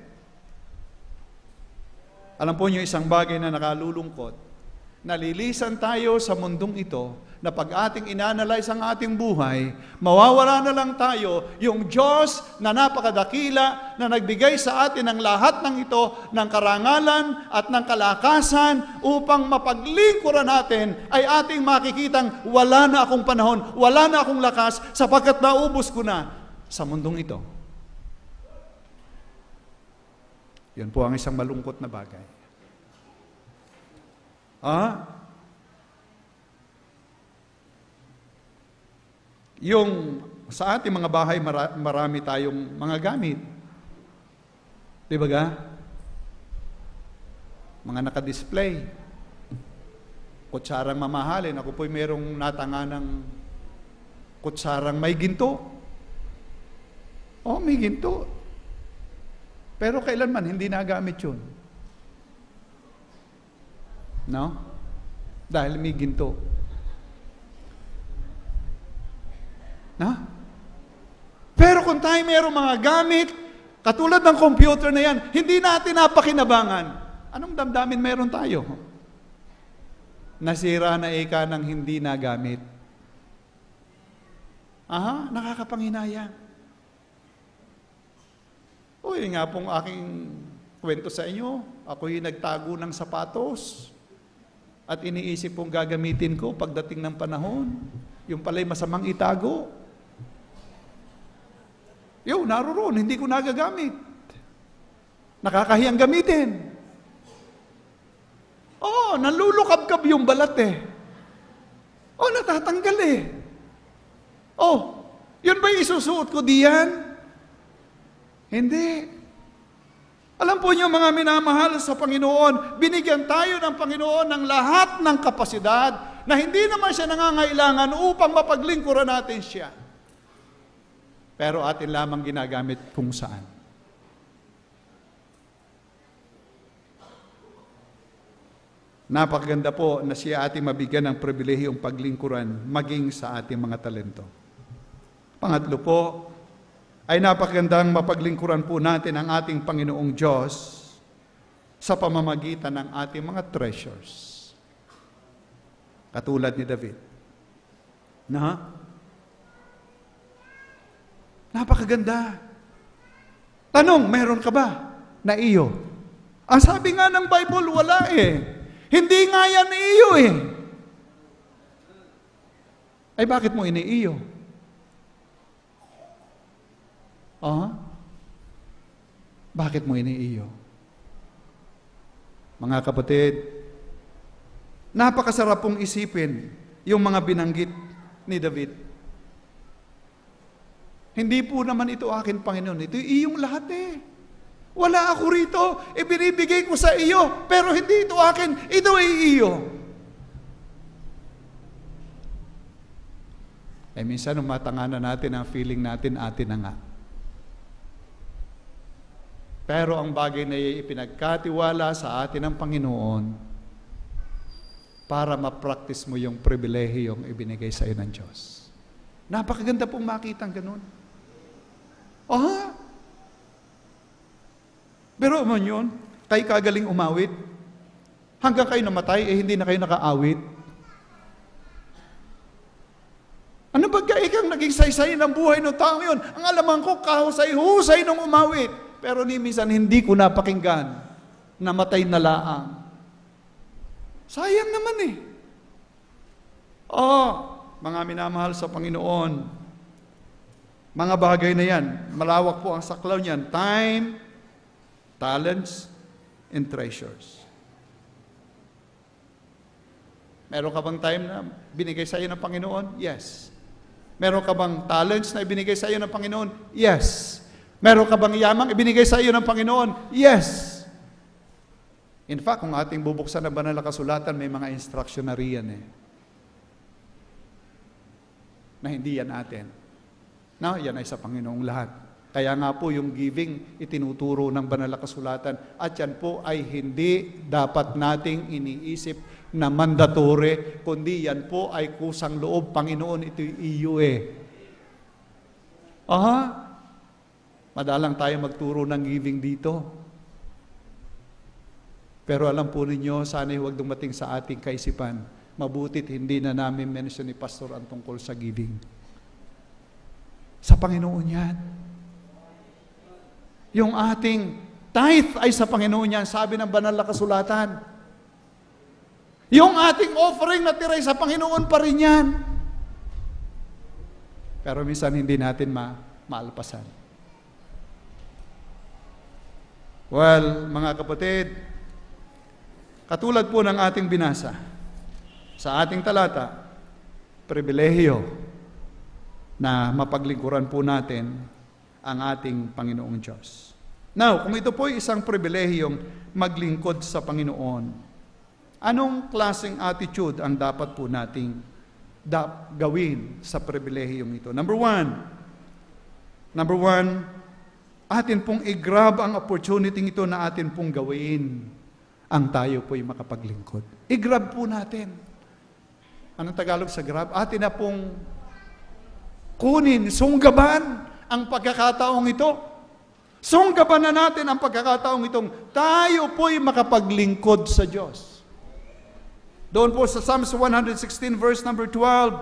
S1: Alam po niyo, isang bagay na nakalulungkot, nalilisan tayo sa mundong ito na pag ating inanalyze ang ating buhay, mawawala na lang tayo yung Diyos na napakadakila na nagbigay sa atin ng lahat ng ito, ng karangalan at ng kalakasan upang mapaglingkuran natin ay ating makikitang wala na akong panahon, wala na akong lakas sapagkat naubos ko na sa mundong ito. Yun po ang isang malungkot na bagay. Yung sa ating mga bahay, marami tayong mga gamit. Di ba ga? Mga naka-display. Kutsarang mamahalin. Ako po'y merong natanga ng kutsarang may ginto. May ginto. Pero kailanman hindi nagamit yun. No? Dahil may ginto. No? Pero kung tayo mayroong mga gamit, katulad ng computer na yan, hindi natin napakinabangan. Anong damdamin meron tayo? Nasira na ika ng hindi nagamit. Nakakapanghinayang. Nga pong aking kwento sa inyo, ako'y nagtago ng sapatos. At iniisip pong gagamitin ko pagdating ng panahon. Yung pala'y masamang itago. Naroon, hindi ko nagagamit. Nakakahiyang gamitin. Nalulukab-kab yung balat natatanggal yun ba isusuot ko diyan? Hindi. Alam po niyo mga minamahal sa Panginoon, binigyan tayo ng Panginoon ng lahat ng kapasidad na hindi naman siya nangangailangan upang mapaglingkuran natin siya. Pero atin lamang ginagamit kung saan. Napakaganda po na siya ating mabigyan ng pribilehiyong paglingkuran maging sa ating mga talento. Pangatlo po, ay napakagandang mapaglingkuran po natin ang ating Panginoong Diyos sa pamamagitan ng ating mga treasures. Katulad ni David. Napakaganda. Tanong, meron ka ba na iyo? Ang sabi nga ng Bible, wala Hindi nga yan iyo Ay bakit mo iniiyo? Bakit mo iniiyo? Mga kapatid, napakasarap pong isipin yung mga binanggit ni David. Hindi po naman ito akin, Panginoon. Ito iyong lahat eh. Wala ako rito. Ibinibigay ko sa iyo. Pero hindi ito akin. Ito ay iyo. Minsan, umatanganan natin ang feeling natin, atin na nga. Pero ang bagay na ipinagkatiwala sa atin ng Panginoon para ma-practice mo yung pribilehiyong ibinigay sa iyo ng Diyos. Napakaganda pong makita ang ganun. Pero man yun, kayo kagaling umawit. Hanggang kayo namatay, hindi na kayo nakaawit. Ano ba ikang naging saysay ng buhay ng taong yun? Ang alaman ko, kahusay-husay nung umawit. Pero minsan hindi ko napakinggan. Namatay na laang. Sayang naman eh. Mga minamahal sa Panginoon, mga bagay na yan, malawak po ang saklaw niyan. Time, talents, and treasures. Meron ka bang time na binigay sa iyo ng Panginoon? Yes. Meron ka bang talents na ibinigay sa iyo ng Panginoon? Yes. Meron ka bang yamang ibinigay sa iyo ng Panginoon? Yes. In fact, kung ating bubuksan na banal na kasulatan, may mga instruction na riyan na hindi yan atin. No, yan ay sa Panginoong lahat. Kaya nga po yung giving itinuturo ng banal na kasulatan at yan po ay hindi dapat nating iniisip na mandatory, kundi yan po ay kusang loob. Panginoon, ito'y iyo Madalang tayo magturo ng giving dito. Pero alam po ninyo, sana'y huwag dumating sa ating kaisipan. Mabutit hindi na namin mention ni Pastor ang tungkol sa giving. Sa Panginoon yan. Yung ating tithe ay sa Panginoon yan, sabi ng banal na kasulatan. Yung ating offering na tiray sa Panginoon pa rin yan. Pero minsan hindi natin maalpasan. Well, mga kapatid, katulad po ng ating binasa sa ating talata, pribilehiyo na mapaglingkuran po natin ang ating Panginoong Diyos. Now, kung ito po ay isang pribilehiyong maglingkod sa Panginoon, anong klaseng attitude ang dapat po nating gawin sa pribilehiyong ito? Number one, atin pong i-grab ang opportunity ito na atin pong gawin ang tayo po'y makapaglingkod. I-grab po natin. Anong Tagalog sa grab? Atin na pong kunin, sunggaban ang pagkakataong ito. Sunggaban na natin ang pagkakataong itong tayo po'y makapaglingkod sa Diyos. Doon po sa Psalms 116 verse number 12,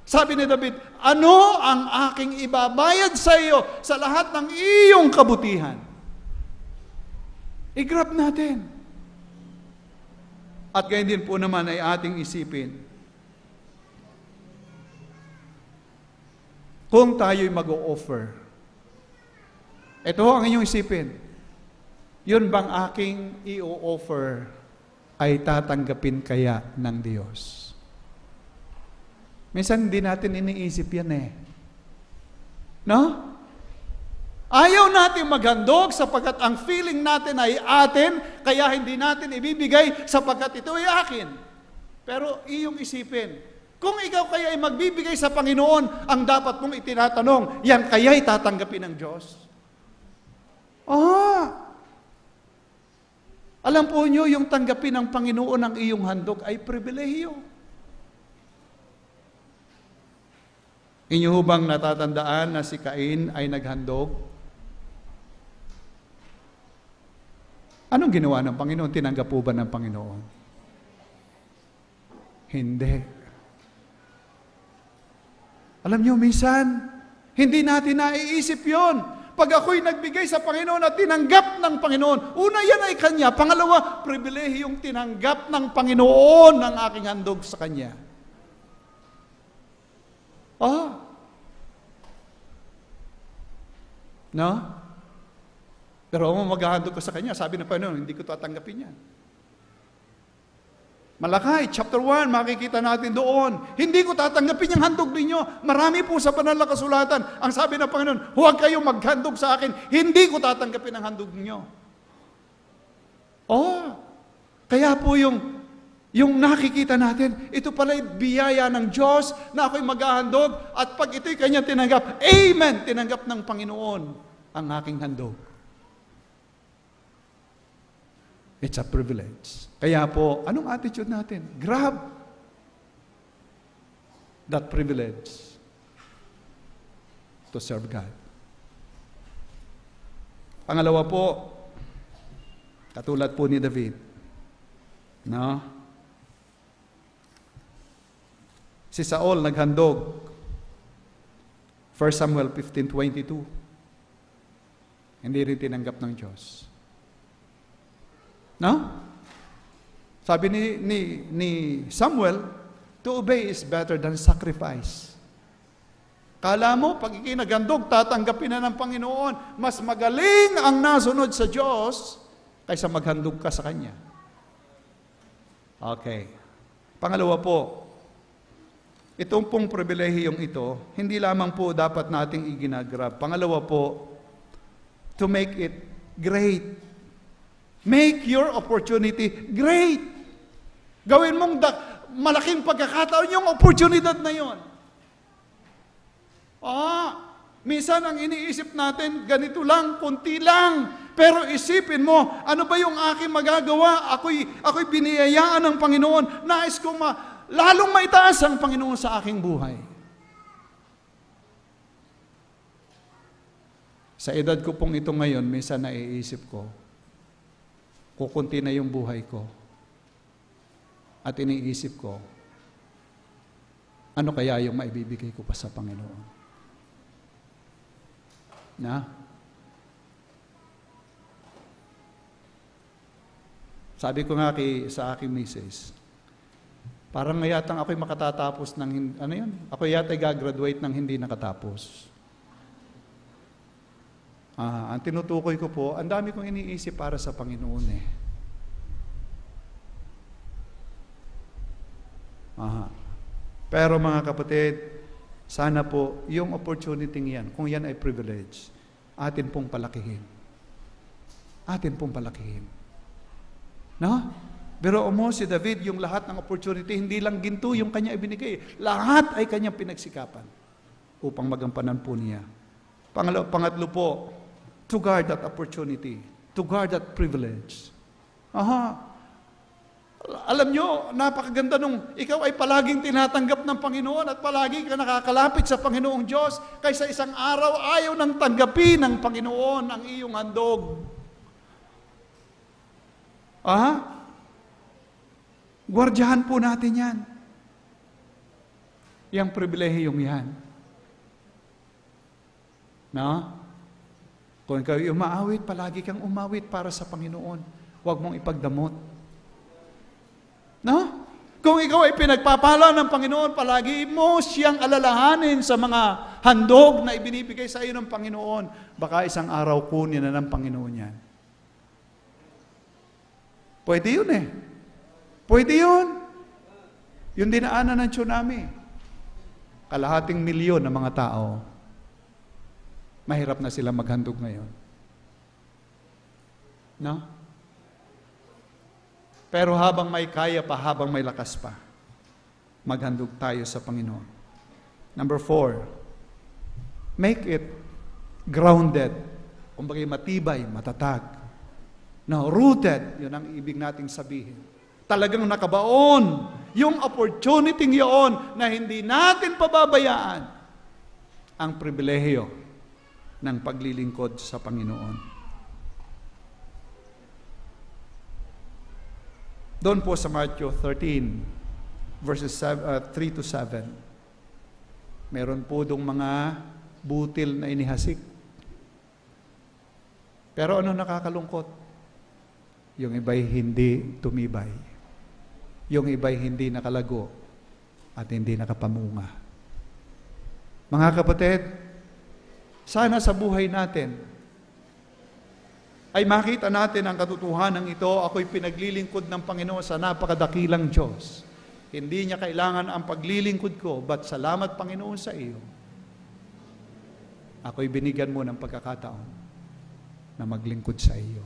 S1: sabi ni David, ano ang aking ibabayad sa iyo sa lahat ng iyong kabutihan? I-grab natin. At gayon din po naman ay ating isipin, kung tayo'y mag-o-offer, ito ang inyong isipin, yun bang aking i-o-offer ay tatanggapin kaya ng Diyos? Minsan hindi natin iniisip yan No? Ayaw natin maghandog sapagkat ang feeling natin ay atin, kaya hindi natin ibibigay sapagkat ito ay akin. Pero iyong isipin, kung ikaw kaya ay magbibigay sa Panginoon, ang dapat mong itinatanong, yan kaya ay tatanggapin ng Diyos? Alam po nyo, yung tanggapin ng Panginoon ang iyong handog ay pribilehiyo. Inyo hubang natatandaan na si Cain ay naghandog? Anong ginawa ng Panginoon? Tinanggap po ba ng Panginoon? Hindi. Alam nyo, minsan, hindi natin naiisip yon. Pag ako'y nagbigay sa Panginoon at tinanggap ng Panginoon, una yan ay Kanya. Pangalawa, pribilehiyong tinanggap ng Panginoon ang aking handog sa Kanya. No? Pero kung maghahandog ko sa Kanya, sabi ng Panginoon, hindi ko tatanggapin yan. Malakay, chapter 1, makikita natin doon. Hindi ko tatanggapin yung handog ninyo. Marami po sa banal na kasulatan. Ang sabi ng Panginoon, huwag kayong maghandog sa akin. Hindi ko tatanggapin ang handog ninyo. Kaya po yung nakikita natin, ito pala'y biyaya ng Diyos na ako'y maghahandog at pag ito'y kanya tinanggap, amen, tinanggap ng Panginoon ang aking handog. It's a privilege. Kaya po, anong attitude natin? Grab that privilege to serve God. Pangalawa po, katulad po ni David, no? Si Saul naghandog. 1 Samuel 15:22. Hindi rin tinanggap ng Diyos. No? Sabi ni Samuel, to obey is better than sacrifice. Kala mo, pag ikinagandog, tatanggapin na ng Panginoon. Mas magaling ang nasunod sa Diyos kaysa maghandog ka sa Kanya. Okay. Pangalawa po, itong pong pribilehiyong ito, hindi lamang po dapat nating iginagrab. Pangalawa po, to make it great. Make your opportunity great. Gawin mong malaking pagkakataon yung oportunidad na yon. Minsan ang iniisip natin, ganito lang, kunti lang. Pero isipin mo, ano ba yung aking magagawa? Ako'y biniyayaan ng Panginoon. Nais kong lalong maitaas ang Panginoon sa aking buhay. Sa edad ko pong ito ngayon, minsan naiisip ko, kukunti na yung buhay ko. At iniisip ko, ano kaya yung maibibigay ko pa sa Panginoon? Na? Sabi ko nga sa aking misis, parang yatang ako'y makatatapos ng, Ako yata'y gagraduate ng hindi nakatapos. Ang tinutukoy ko po, ang dami kong iniisip para sa Panginoon eh. Pero mga kapatid, sana po, yung opportunity yan, kung yan ay privilege, atin pong palakihin. Atin pong palakihin. No? Pero si David, yung lahat ng opportunity, hindi lang ginto yung kanya ibinigay. Lahat ay kanyang pinagsikapan upang magampanan po niya. Pangatlo po, to guard that opportunity, to guard that privilege. Alam nyo, napakaganda nung ikaw ay palaging tinatanggap ng Panginoon at palagi ka nakakalapit sa Panginoong Diyos kaysa isang araw ayaw nang tanggapin ng Panginoon ang iyong handog. Gwardiyahan po natin yan. Yang pribilehiyong yan. No? Kung ikaw ay umaawit, palagi kang umawit para sa Panginoon. Huwag mong ipagdamot. No? Kung ikaw ay pinagpapala ng Panginoon, palagi mo siyang alalahanin sa mga handog na ibinibigay sa iyo ng Panginoon. Baka isang araw kunin na ng Panginoon yan. Pwede yun eh. Pwede yun. Yung dinaanan ng tsunami. 250 milyon na mga tao. Mahirap na sila maghandog ngayon. No? Pero habang may kaya pa, habang may lakas pa, maghandog tayo sa Panginoon. Number 4, make it grounded. Kumbaga matibay, matatag. No, rooted, yun ang ibig nating sabihin. Talagang nakabaon yung opportunity yun na hindi natin pababayaan ang pribilehiyo ng paglilingkod sa Panginoon. Doon po sa Matthew 13, verses 3 to 7, meron po dong mga butil na inihasik. Pero ano nakakalungkot? Yung iba'y hindi tumibay. Yung iba'y hindi nakalago at hindi nakapamunga. Mga kapatid, sana sa buhay natin, ay makita natin ang katotohanan ito. Ako'y pinaglilingkod ng Panginoon sa napakadakilang Diyos. Hindi niya kailangan ang paglilingkod ko, but salamat Panginoon sa iyo. Ako'y binigyan mo ng pagkakataon na maglingkod sa iyo.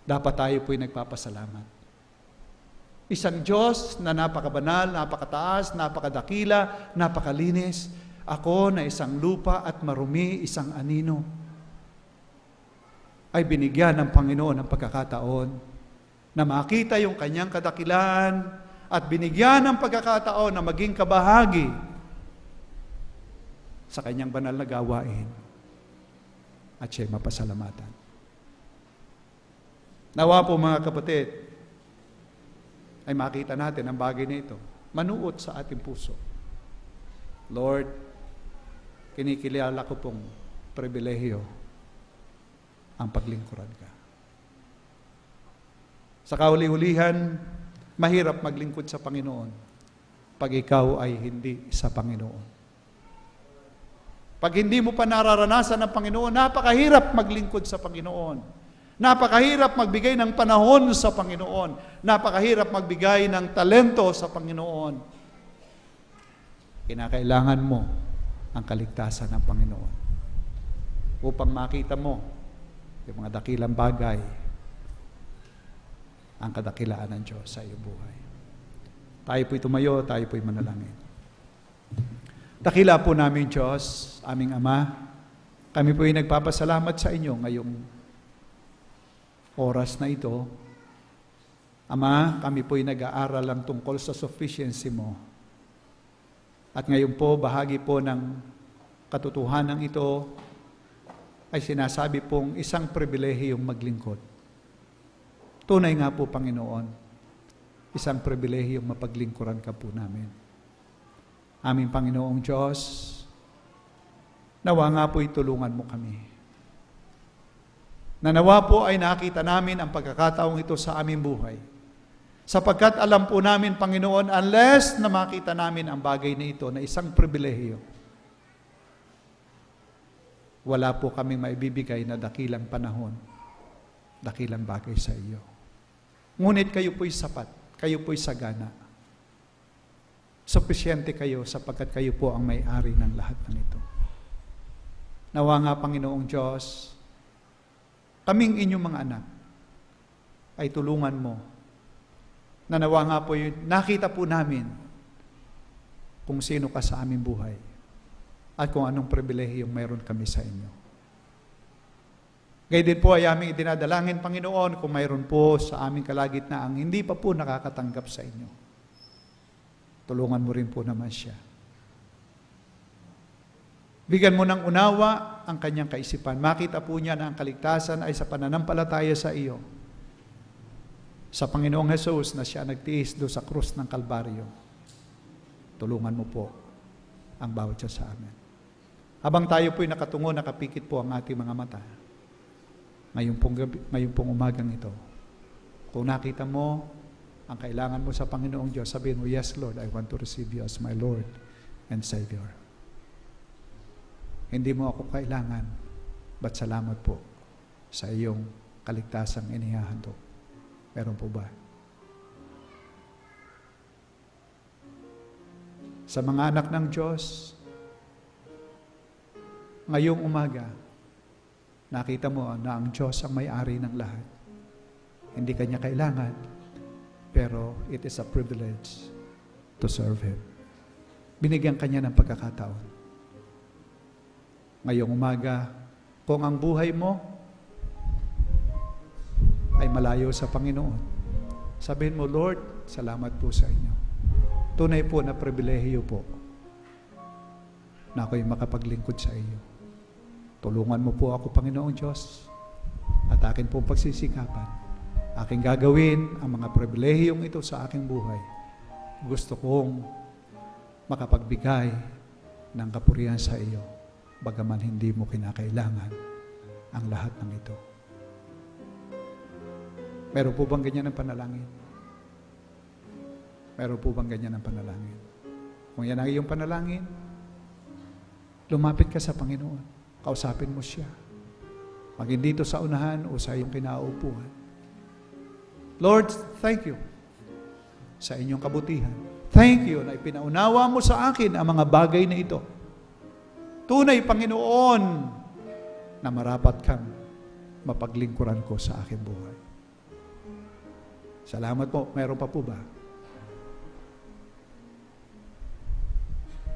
S1: Dapat tayo po'y nagpapasalamat. Isang Diyos na napakabanal, napakataas, napakadakila, napakalinis. Ako na isang lupa at marumi, isang anino, ay binigyan ng Panginoon ng pagkakataon na makita yung kanyang kadakilaan at binigyan ng pagkakataon na maging kabahagi sa kanyang banal na gawain at siya'y mapasalamatan. Nawa po mga kapatid, ay makita natin ang bagay na ito. Manuot sa ating puso. Lord, kinikilala ko pong pribilehiyo ang paglingkuran ka. Sa kauli-ulihan, mahirap maglingkod sa Panginoon pag ikaw ay hindi sa Panginoon. Pag hindi mo pa nararanasan ng Panginoon, napakahirap maglingkod sa Panginoon. Napakahirap magbigay ng panahon sa Panginoon. Napakahirap magbigay ng talento sa Panginoon. Kinakailangan mo ang kaligtasan ng Panginoon upang makita mo yung mga dakilang bagay, ang kadakilaan ng Diyos sa iyong buhay. Tayo po'y tumayo, tayo po'y manalangin. Dakila po namin Diyos, aming Ama, kami po'y nagpapasalamat sa inyo ngayong oras na ito. Ama, kami po'y nag-aaral ang tungkol sa sufficiency mo. At ngayon po, bahagi po ng katotohanan ito, ay sinasabi pong isang pribilehiyong maglingkod. Tunay nga po, Panginoon, isang pribilehiyong mapaglingkuran ka po namin. Aming Panginoong Diyos, nawa nga po'y tulungan mo kami. Nanawa po ay nakita namin ang pagkakataong ito sa aming buhay. Sapagkat alam po namin, Panginoon, unless na makita namin ang bagay na ito na isang pribilehiyo, wala po kaming maibibigay na dakilang panahon, dakilang bagay sa iyo. Ngunit kayo po'y sapat, kayo po'y sagana. Supisyente kayo sapagkat kayo po ang may-ari ng lahat ng ito. Nawa nga, Panginoong Diyos, kaming inyong mga anak ay tulungan mo. Nawa nga po yun, nakita po namin kung sino ka sa aming buhay at kung anong pribilehiyong mayroon kami sa inyo. Gayun din po ay aming idinadalangin, Panginoon, kung mayroon po sa aming kalagitnaan hindi pa po nakakatanggap sa inyo. Tulungan mo rin po naman siya. Bigyan mo ng unawa ang kanyang kaisipan. Makita po niya na ang kaligtasan ay sa pananampalataya sa iyo. Sa Panginoong Jesus na siya nagtiis doon sa krus ng Kalbaryo. Tulungan mo po ang bawat siya sa amin. Habang tayo po'y nakatungo, nakapikit po ang ating mga mata. Ngayon pong umagang ito, kung nakita mo ang kailangan mo sa Panginoong Diyos, sabihin mo, yes Lord, I want to receive you as my Lord and Savior. Hindi mo ako kailangan, but salamat po sa iyong kaligtasang inihahandog. Meron po ba? Sa mga anak ng Diyos, ngayong umaga, nakita mo na ang Diyos ang may-ari ng lahat. Hindi kanya kailangan, pero it is a privilege to serve Him. Binigyan kanya ng pagkakataon. Ngayong umaga, kung ang buhay mo ay malayo sa Panginoon, sabihin mo, Lord, salamat po sa inyo. Tunay po na pribilehiyo po na ako'y makapaglingkod sa iyo. Tulungan mo po ako, Panginoong Diyos, at akin pong pagsisikapan. Aking gagawin ang mga pribilehiyong ito sa aking buhay. Gusto kong makapagbigay ng kapurihan sa iyo, bagaman hindi mo kinakailangan ang lahat ng ito. Meron po bang ganyan ang panalangin? Meron po bang ganyan ang panalangin? Kung yan ang iyong panalangin, lumapit ka sa Panginoon. Kausapin mo siya. maging dito sa unahan o sa iyong kinaupuan. Lord, thank you sa inyong kabutihan. Thank you na ipinaunawa mo sa akin ang mga bagay na ito. Tunay, Panginoon, na marapat kang mapaglingkuran ko sa aking buhay. Salamat po. Mayroon pa po ba?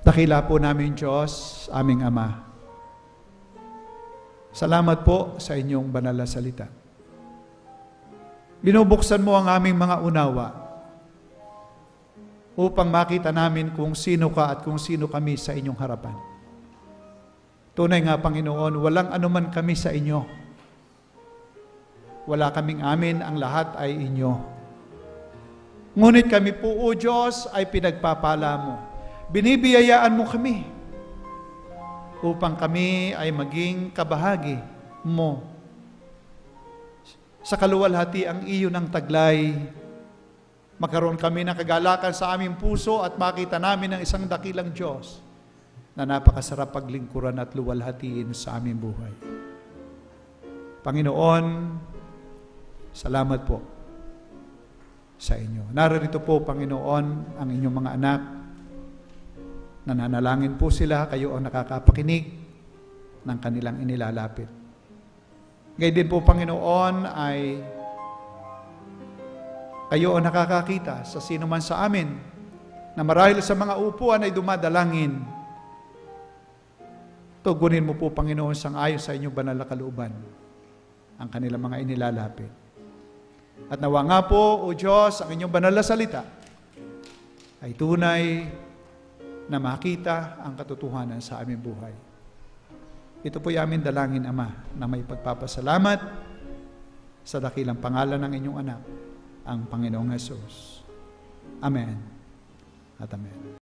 S1: Dakila po namin Diyos, aming Ama. Salamat po sa inyong banal na salita. Binubuksan mo ang aming mga unawa upang makita namin kung sino ka at kung sino kami sa inyong harapan. Tunay nga, Panginoon, walang anuman kami sa inyo. Wala kaming amin, ang lahat ay inyo. Ngunit kami po, O Diyos, ay pinagpapala mo. Binibiyayaan mo kami upang kami ay maging kabahagi mo sa kaluwalhati ang iyo ng taglay. Magkaroon kami ng kagalakan sa aming puso at makita namin ang isang dakilang Diyos na napakasarap paglingkuran at luwalhatiin sa aming buhay. Panginoon, salamat po sa inyo. Narito po, Panginoon, ang inyong mga anak. Nananalangin po sila, kayo ang nakakapakinig ng kanilang inilalapit. Gayon din po, Panginoon, ay kayo ang nakakakita sa sino man sa amin na marahil sa mga upuan ay dumadalangin. Tugunin mo po, Panginoon, sang-ayon sa inyong banal na kalooban ang kanilang mga inilalapit. At nawa nga po, O Diyos, ang inyong banal na salita ay tunay na makita ang katotohanan sa aming buhay. Ito po yung aming dalangin, Ama, na may pagpapasalamat sa dakilang pangalan ng inyong anak, ang Panginoong Hesus. Amen at amen.